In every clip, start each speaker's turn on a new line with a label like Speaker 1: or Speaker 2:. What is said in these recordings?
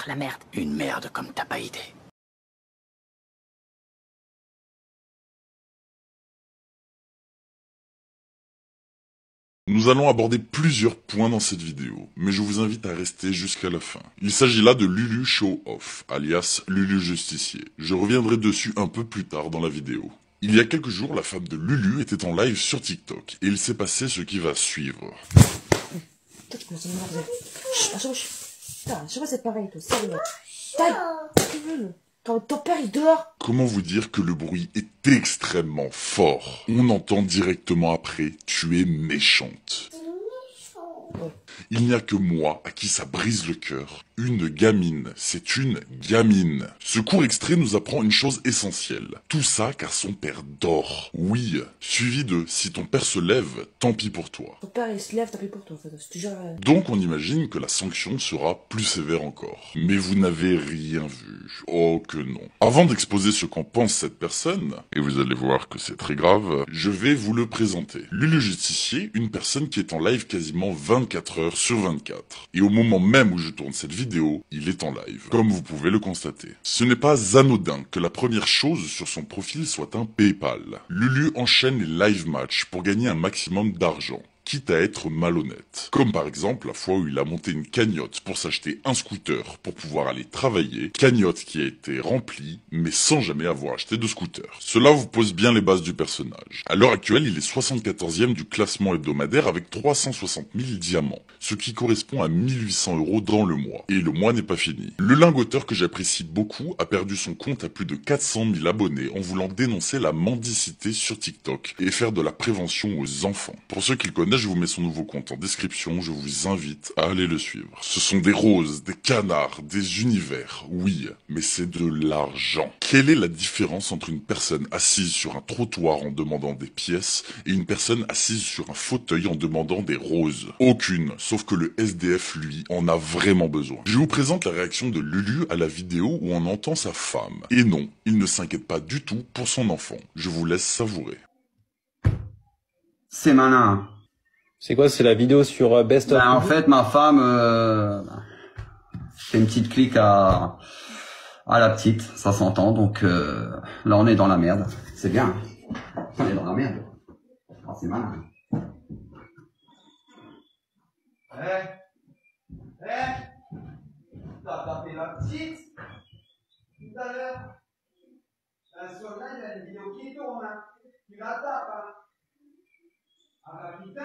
Speaker 1: être la merde.
Speaker 2: Une merde comme t'as pas idée.
Speaker 3: Nous allons aborder plusieurs points dans cette vidéo, mais je vous invite à rester jusqu'à la fin. Il s'agit là de Lulu Show Off, alias Lulu Justicier. Je reviendrai dessus un peu plus tard dans la vidéo. Il y a quelques jours, la femme de Lulu était en live sur TikTok, et il s'est passé ce qui va suivre.
Speaker 4: Toi, tu commences à m'énerver. Chut, putain, je sais pas, c'est pareil, toi, sérieux. Ton père, il dort.
Speaker 3: Comment vous dire que le bruit est extrêmement fort? On entend directement après « tu es méchante ». Il n'y a que moi à qui ça brise le cœur. Une gamine, c'est une gamine. Ce court extrait nous apprend une chose essentielle. Tout ça car son père dort. Oui, suivi de « si ton père se lève, tant pis pour toi ».
Speaker 4: Ton père, il se lève, tant pis pour toi, en fait. C'est toujours...
Speaker 3: Donc on imagine que la sanction sera plus sévère encore. Mais vous n'avez rien vu. Oh que non. Avant d'exposer ce qu'en pense cette personne, et vous allez voir que c'est très grave, je vais vous le présenter. Lulu Justicier, une personne qui est en live quasiment 24 heures sur 24. Et au moment même où je tourne cette vidéo, il est en live, comme vous pouvez le constater. Ce n'est pas anodin que la première chose sur son profil soit un PayPal. Lulu enchaîne les live matchs pour gagner un maximum d'argent, quitte à être malhonnête. Comme par exemple la fois où il a monté une cagnotte pour s'acheter un scooter pour pouvoir aller travailler, cagnotte qui a été remplie, mais sans jamais avoir acheté de scooter. Cela vous pose bien les bases du personnage. À l'heure actuelle, il est 74e du classement hebdomadaire avec 360 000 diamants, ce qui correspond à 1800 € dans le mois. Et le mois n'est pas fini. Le lingoteur que j'apprécie beaucoup a perdu son compte à plus de 400 000 abonnés en voulant dénoncer la mendicité sur TikTok et faire de la prévention aux enfants. Pour ceux qui le connaissent, je vous mets son nouveau compte en description, je vous invite à aller le suivre. Ce sont des roses, des canards, des univers, oui, mais c'est de l'argent. Quelle est la différence entre une personne assise sur un trottoir en demandant des pièces et une personne assise sur un fauteuil en demandant des roses? Aucune, sauf que le SDF, lui, en a vraiment besoin. Je vous présente la réaction de Lulu à la vidéo où on entend sa femme. Et non, il ne s'inquiète pas du tout pour son enfant. Je vous laisse savourer.
Speaker 5: C'est malin.
Speaker 6: C'est quoi, c'est la vidéo sur Best of?
Speaker 5: En fait, ma femme fait une petite clique à la petite, ça s'entend, donc là on est dans la merde. C'est bien, on est dans la merde. Ah, c'est malin.
Speaker 7: T'as tapé la petite tout à l'heure. Sur là, il y a une vidéo qui tourne, hein. Tu la tapes, hein. Ah bah putain.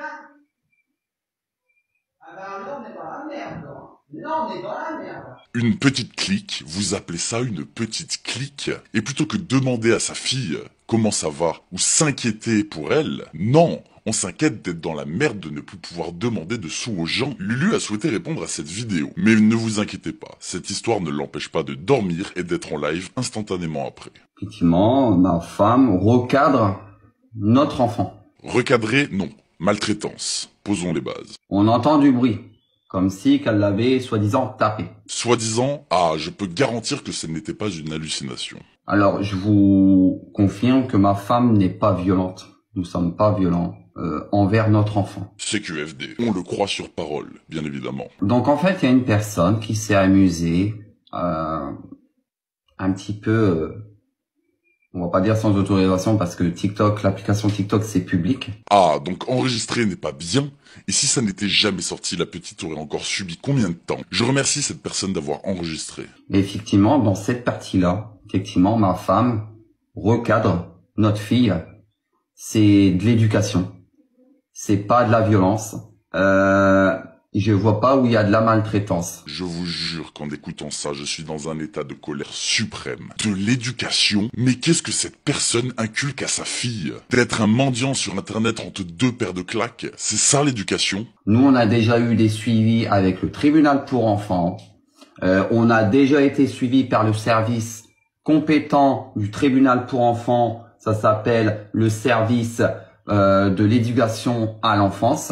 Speaker 7: Ah bah là, on est dans la merde, là. Là, on est dans la merde.
Speaker 3: Une petite clique, vous appelez ça une petite clique? Et plutôt que demander à sa fille comment ça va ou s'inquiéter pour elle, non, on s'inquiète d'être dans la merde, de ne plus pouvoir demander de sous aux gens. Lulu a souhaité répondre à cette vidéo, mais ne vous inquiétez pas, cette histoire ne l'empêche pas de dormir et d'être en live instantanément après.
Speaker 5: Effectivement, ma femme recadre notre enfant.
Speaker 3: Recadrer, non. Maltraitance. Posons les bases.
Speaker 5: On entend du bruit, comme si qu'elle l'avait soi-disant tapé.
Speaker 3: Soi-disant, ah, je peux garantir que ce n'était pas une hallucination.
Speaker 5: Alors, je vous confirme que ma femme n'est pas violente. Nous sommes pas violents envers notre enfant.
Speaker 3: CQFD. On le croit sur parole, bien évidemment.
Speaker 5: Donc, en fait, il y a une personne qui s'est amusée un petit peu... on va pas dire sans autorisation parce que TikTok, l'application TikTok, c'est public.
Speaker 3: Ah, donc enregistrer n'est pas bien? Et si ça n'était jamais sorti, la petite aurait encore subi combien de temps? Je remercie cette personne d'avoir enregistré.
Speaker 5: Et effectivement, dans cette partie-là, effectivement, ma femme recadre notre fille. C'est de l'éducation. C'est pas de la violence. Je vois pas où il y a de la maltraitance.
Speaker 3: Je vous jure qu'en écoutant ça, je suis dans un état de colère suprême. De l'éducation? Mais qu'est-ce que cette personne inculque à sa fille? D'être un mendiant sur internet entre deux paires de claques? C'est ça l'éducation?
Speaker 5: Nous, on a déjà eu des suivis avec le tribunal pour enfants. On a déjà été suivis par le service compétent du tribunal pour enfants. Ça s'appelle le service de l'éducation à l'enfance.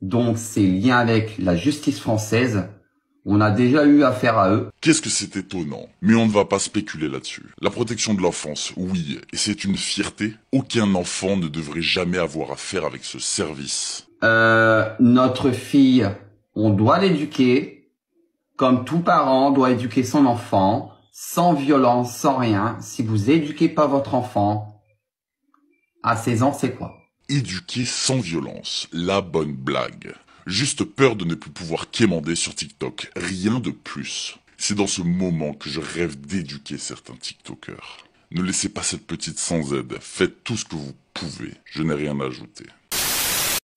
Speaker 5: Donc, c'est lien avec la justice française. On a déjà eu affaire à eux.
Speaker 3: Qu'est-ce que c'est étonnant. Mais on ne va pas spéculer là-dessus. La protection de l'enfance, oui, et c'est une fierté. Aucun enfant ne devrait jamais avoir affaire avec ce service.
Speaker 5: Notre fille, on doit l'éduquer. comme tout parent doit éduquer son enfant, sans violence, sans rien. Si vous éduquez pas votre enfant, à 16 ans, c'est quoi?
Speaker 3: Éduquer sans violence, la bonne blague. Juste peur de ne plus pouvoir quémander sur TikTok, rien de plus. C'est dans ce moment que je rêve d'éduquer certains TikTokers. Ne laissez pas cette petite sans aide, faites tout ce que vous pouvez, je n'ai rien à ajouter.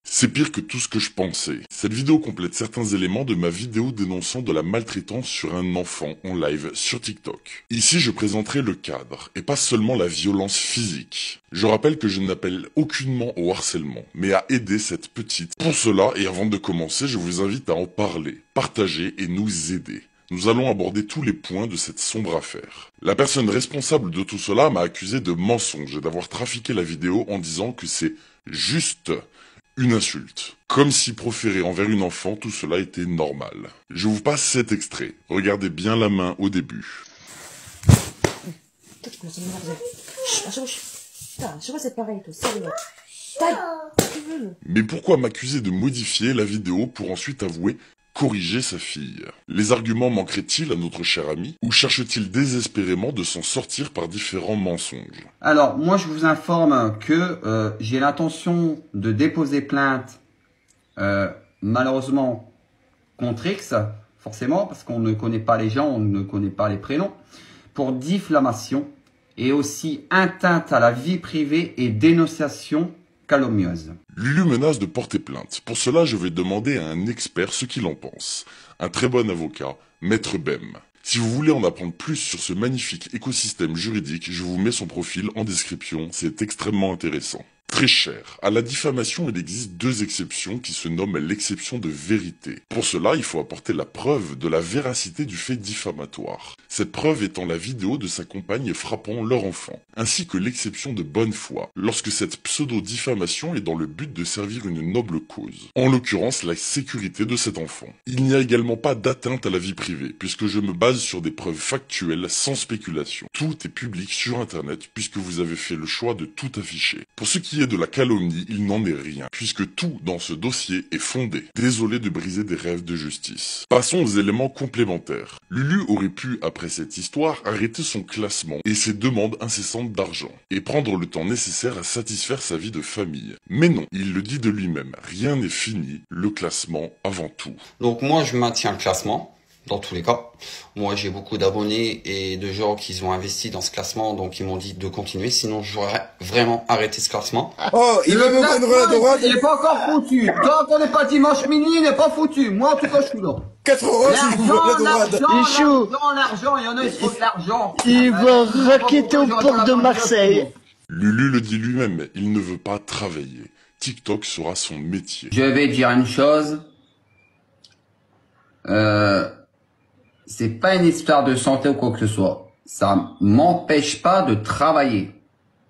Speaker 3: C'est pire que tout ce que je pensais. Cette vidéo complète certains éléments de ma vidéo dénonçant de la maltraitance sur un enfant en live sur TikTok. Ici, je présenterai le cadre, et pas seulement la violence physique. Je rappelle que je n'appelle aucunement au harcèlement, mais à aider cette petite. Pour cela, et avant de commencer, je vous invite à en parler, partager et nous aider. Nous allons aborder tous les points de cette sombre affaire. La personne responsable de tout cela m'a accusé de mensonge et d'avoir trafiqué la vidéo en disant que c'est juste une insulte. Comme si proférer envers une enfant, tout cela était normal. Je vous passe cet extrait. Regardez bien la main au début.
Speaker 4: Toi, tu commences à m'énerver. Chut, wesh. Putain, je sais pas, c'est pareil, toi, sérieux. Taille, tu veux.
Speaker 3: Mais pourquoi m'accuser de modifier la vidéo pour ensuite avouer corriger sa fille? Les arguments manqueraient-ils à notre cher ami ou cherche-t-il désespérément de s'en sortir par différents mensonges?
Speaker 5: Alors, moi, je vous informe que j'ai l'intention de déposer plainte, malheureusement, contre X, forcément, parce qu'on ne connaît pas les gens, on ne connaît pas les prénoms, pour diffamation et aussi atteinte à la vie privée et dénonciation calomnieuse.
Speaker 3: Lulu menace de porter plainte. Pour cela, je vais demander à un expert ce qu'il en pense. Un très bon avocat, Maître Bem. Si vous voulez en apprendre plus sur ce magnifique écosystème juridique, je vous mets son profil en description, c'est extrêmement intéressant. Très cher. À la diffamation, il existe deux exceptions qui se nomment l'exception de vérité. Pour cela, il faut apporter la preuve de la véracité du fait diffamatoire. Cette preuve étant la vidéo de sa compagne frappant leur enfant, ainsi que l'exception de bonne foi, lorsque cette pseudo-diffamation est dans le but de servir une noble cause, en l'occurrence la sécurité de cet enfant. Il n'y a également pas d'atteinte à la vie privée, puisque je me base sur des preuves factuelles sans spéculation. Tout est public sur internet, puisque vous avez fait le choix de tout afficher. Pour ce qui est de la calomnie, il n'en est rien, puisque tout dans ce dossier est fondé. Désolé de briser des rêves de justice. Passons aux éléments complémentaires. Lulu aurait pu, après cette histoire, arrêter son classement et ses demandes incessantes d'argent, et prendre le temps nécessaire à satisfaire sa vie de famille. Mais non, il le dit de lui-même, rien n'est fini, le classement avant tout.
Speaker 1: Donc moi je maintiens le classement. Dans tous les cas, moi j'ai beaucoup d'abonnés et de gens qui ont investi dans ce classement, donc ils m'ont dit de continuer, sinon j'aurais vraiment arrêté ce classement.
Speaker 2: Oh, il va me prendre la droite.
Speaker 5: Il n'est pas encore foutu. Tant qu'on n'est pas dimanche minuit, il n'est pas foutu. Moi, en tout cas, je suis là.
Speaker 2: 4 euros si vous voulez la droite.
Speaker 5: L'argent, il y en a, il faut de l'argent.
Speaker 8: Il va raqueter au port de Marseille.
Speaker 3: Lulu le dit lui-même, il ne veut pas travailler. TikTok sera son métier.
Speaker 5: Je vais dire une chose. C'est pas une histoire de santé ou quoi que ce soit. Ça m'empêche pas de travailler.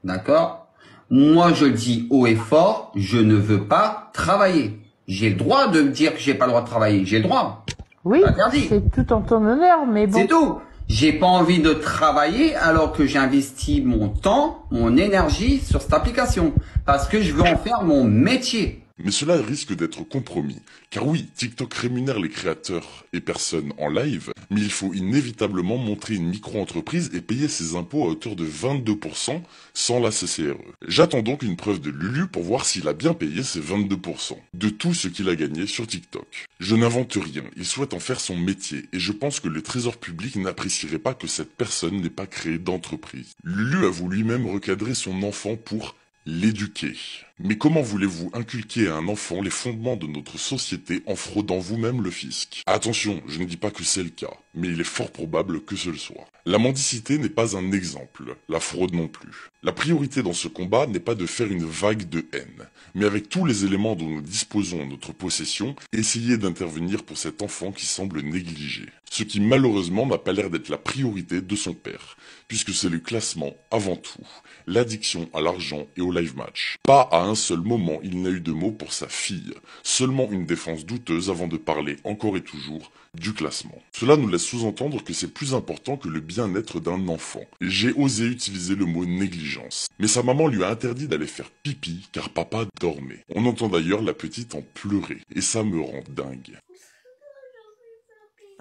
Speaker 5: D'accord? Moi, je le dis haut et fort, je ne veux pas travailler. J'ai le droit de me dire que j'ai pas le droit de travailler. J'ai le droit.
Speaker 8: Oui,
Speaker 5: interdit.
Speaker 8: c'est tout en ton honneur, mais bon.
Speaker 5: C'est tout. J'ai pas envie de travailler alors que j'investis mon temps, mon énergie sur cette application. Parce que je veux en faire mon métier.
Speaker 3: Mais cela risque d'être compromis, car oui, TikTok rémunère les créateurs et personnes en live, mais il faut inévitablement montrer une micro-entreprise et payer ses impôts à hauteur de 22% sans la CCRE. J'attends donc une preuve de Lulu pour voir s'il a bien payé ces 22% de tout ce qu'il a gagné sur TikTok. Je n'invente rien, il souhaite en faire son métier, et je pense que le trésor public n'apprécierait pas que cette personne n'ait pas créé d'entreprise. Lulu avoue lui-même recadrer son enfant pour l'éduquer. Mais comment voulez-vous inculquer à un enfant les fondements de notre société en fraudant vous-même le fisc? Attention, je ne dis pas que c'est le cas, mais il est fort probable que ce le soit. La mendicité n'est pas un exemple, la fraude non plus. La priorité dans ce combat n'est pas de faire une vague de haine, mais avec tous les éléments dont nous disposons en notre possession, essayer d'intervenir pour cet enfant qui semble négligé. Ce qui malheureusement n'a pas l'air d'être la priorité de son père, puisque c'est le classement avant tout, l'addiction à l'argent et au live match. Pas à un seul moment il n'a eu de mots pour sa fille, seulement une défense douteuse avant de parler encore et toujours du classement. Cela nous laisse sous-entendre que c'est plus important que le bien-être d'un enfant. J'ai osé utiliser le mot négligence, mais sa maman lui a interdit d'aller faire pipi car papa dormait. On entend d'ailleurs la petite en pleurer, et ça me rend dingue.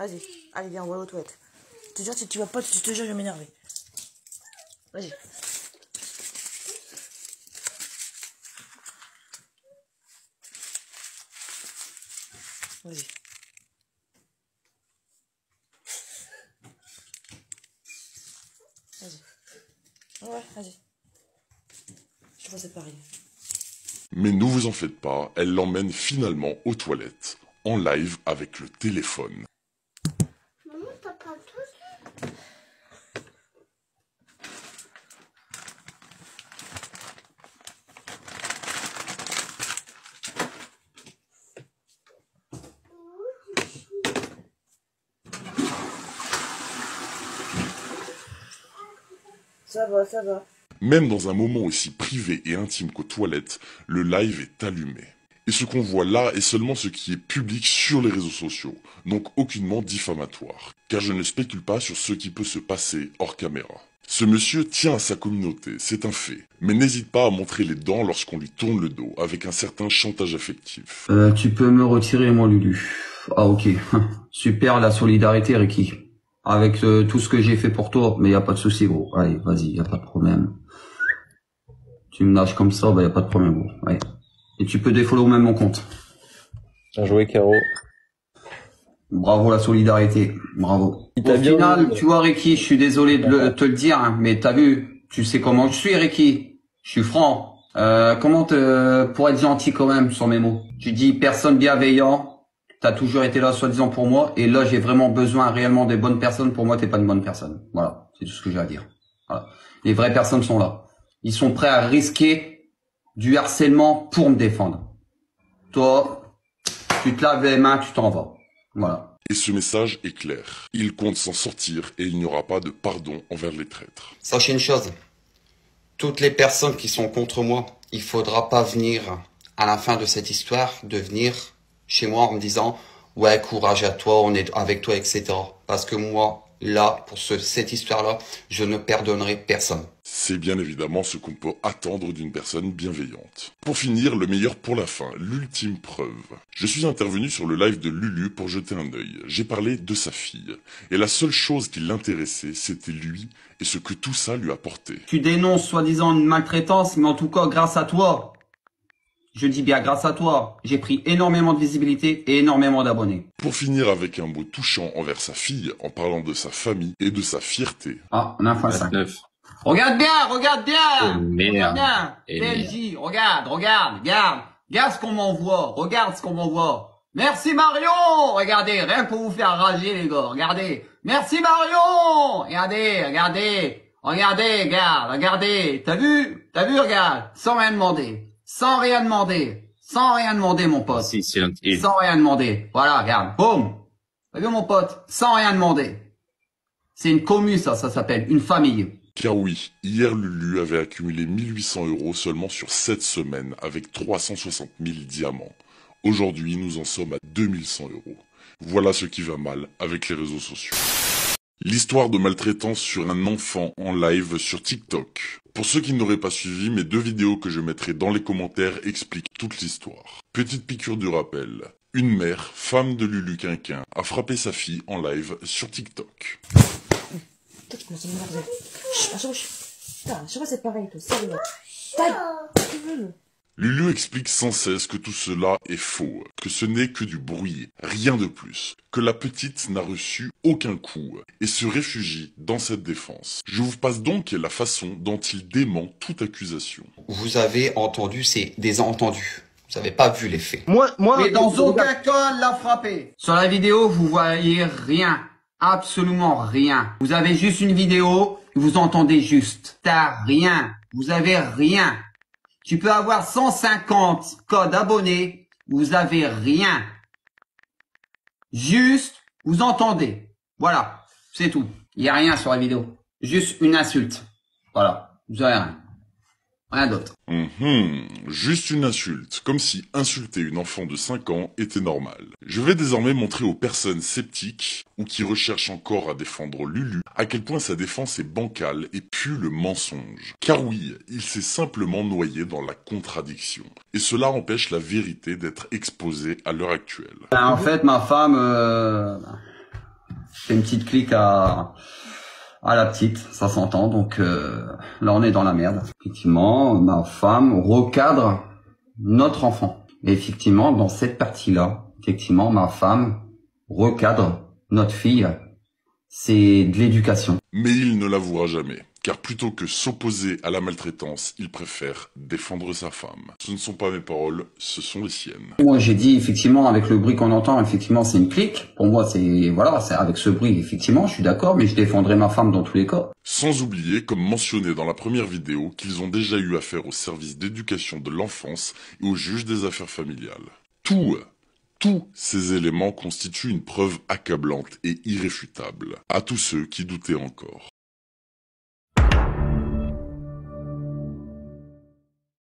Speaker 4: Vas-y. Allez, viens, on va aux toilettes. Je te jure, si tu vas pas, je te jure, je vais m'énerver. Vas-y. Vas-y. Vas-y. Ouais, vas-y. Je vois c'est pareil.
Speaker 3: Mais ne vous en faites pas, elle l'emmène finalement aux toilettes, en live avec le téléphone.
Speaker 9: Maman, t'as pas tout.
Speaker 4: Ça va, ça va.
Speaker 3: Même dans un moment aussi privé et intime qu'aux toilettes, le live est allumé. Et ce qu'on voit là est seulement ce qui est public sur les réseaux sociaux, donc aucunement diffamatoire, car je ne spécule pas sur ce qui peut se passer hors caméra. Ce monsieur tient à sa communauté, c'est un fait, mais n'hésite pas à montrer les dents lorsqu'on lui tourne le dos, avec un certain chantage affectif.
Speaker 5: Tu peux me retirer, moi, Lulu. Ah, ok. Super, la solidarité, Ricky. Avec tout ce que j'ai fait pour toi, mais y a pas de souci, gros. Allez, vas-y, y a pas de problème. Tu me lâches comme ça, bah y a pas de problème, gros. Ouais. Et tu peux défollow même mon compte.
Speaker 6: Bien joué, Caro.
Speaker 5: Bravo la solidarité, bravo. Au final, tu vois, Ricky, je suis désolé de te le dire, hein, mais t'as vu, tu sais comment je suis, Ricky. Je suis franc. Comment pour être gentil quand même sur mes mots. Tu dis personne bienveillant. T'as toujours été là, soi-disant, pour moi. Et là, j'ai vraiment besoin réellement des bonnes personnes. Pour moi, t'es pas une bonne personne. Voilà. C'est tout ce que j'ai à dire. Voilà. Les vraies personnes sont là. Ils sont prêts à risquer du harcèlement pour me défendre. Toi, tu te laves les mains, tu t'en vas. Voilà.
Speaker 3: Et ce message est clair. Il compte s'en sortir et il n'y aura pas de pardon envers les traîtres.
Speaker 1: Sachez une chose. Toutes les personnes qui sont contre moi, il faudra pas venir, à la fin de cette histoire, de venir chez moi en me disant « Ouais, courage à toi, on est avec toi, etc. » Parce que moi, là, pour cette histoire-là, je ne pardonnerai personne.
Speaker 3: C'est bien évidemment ce qu'on peut attendre d'une personne bienveillante. Pour finir, le meilleur pour la fin, l'ultime preuve. Je suis intervenu sur le live de Lulu pour jeter un œil. J'ai parlé de sa fille. Et la seule chose qui l'intéressait, c'était lui et ce que tout ça lui apportait.
Speaker 5: Tu dénonces soi-disant une maltraitance, mais en tout cas, grâce à toi. Je dis bien grâce à toi, j'ai pris énormément de visibilité et énormément d'abonnés.
Speaker 3: Pour finir avec un mot touchant envers sa fille, en parlant de sa famille et de sa fierté.
Speaker 5: Ah, on a un fois 5. Regarde bien, regarde bien, regarde bien, PLJ, regarde ce qu'on m'envoie, regarde ce qu'on m'envoie. Merci Marion, regardez, rien que pour vous faire rager les gars, regardez. Merci Marion, regardez, regardez, t'as vu, regarde, sans rien demander. Sans rien demander, mon pote. Sans rien demander. Voilà, regarde, boum. T'as vu, mon pote? Sans rien demander. C'est une commu, ça s'appelle, une famille.
Speaker 3: Car oui, hier Lulu avait accumulé 1800 € seulement sur 7 semaines avec 360 000 diamants. Aujourd'hui, nous en sommes à 2100 €. Voilà ce qui va mal avec les réseaux sociaux. L'histoire de maltraitance sur un enfant en live sur TikTok. Pour ceux qui n'auraient pas suivi, mes 2 vidéos que je mettrai dans les commentaires expliquent toute l'histoire. Petite piqûre de rappel. Une mère, femme de Lulu Quinquin, a frappé sa fille en live sur TikTok.
Speaker 4: Toi, tu commences à m'énerver. Chut, putain, je vois c'est pareil, toi, sérieux. Tu veux.
Speaker 3: Lulu explique sans cesse que tout cela est faux, que ce n'est que du bruit, rien de plus, que la petite n'a reçu aucun coup et se réfugie dans cette défense. Je vous passe donc la façon dont il dément toute accusation.
Speaker 1: Vous avez entendu, c'est des entendus. Vous n'avez pas vu les faits.
Speaker 5: Mais dans aucun cas, elle l'a frappé. Sur la vidéo, vous voyez rien. Absolument rien. Vous avez juste une vidéo, vous entendez juste. T'as rien. Vous avez rien. Tu peux avoir 150 codes abonnés, vous avez rien. Juste, vous entendez. Voilà, c'est tout. Il n'y a rien sur la vidéo. Juste une insulte. Voilà, vous avez rien. Rien d'autre.
Speaker 3: Juste une insulte, comme si insulter une enfant de 5 ans était normal. Je vais désormais montrer aux personnes sceptiques, ou qui recherchent encore à défendre Lulu, à quel point sa défense est bancale et pue le mensonge. Car oui, il s'est simplement noyé dans la contradiction. Et cela empêche la vérité d'être exposée à l'heure actuelle.
Speaker 5: En fait, ma femme... fait une petite clique à la petite, ça s'entend. Donc là, on est dans la merde. Effectivement, ma femme recadre notre enfant. Et effectivement, dans cette partie-là, effectivement, ma femme recadre notre fille. C'est de l'éducation.
Speaker 3: Mais il ne l'avouera jamais, car plutôt que s'opposer à la maltraitance, il préfère défendre sa femme. Ce ne sont pas mes paroles, ce sont les siennes.
Speaker 5: Moi, j'ai dit, effectivement, avec le bruit qu'on entend, effectivement, c'est une clique. Pour moi, c'est, voilà, c'est avec ce bruit, effectivement, je suis d'accord, mais je défendrai ma femme dans tous les cas.
Speaker 3: Sans oublier, comme mentionné dans la première vidéo, qu'ils ont déjà eu affaire au service d'éducation de l'enfance et au juge des affaires familiales. Tous ces éléments constituent une preuve accablante et irréfutable à tous ceux qui doutaient encore.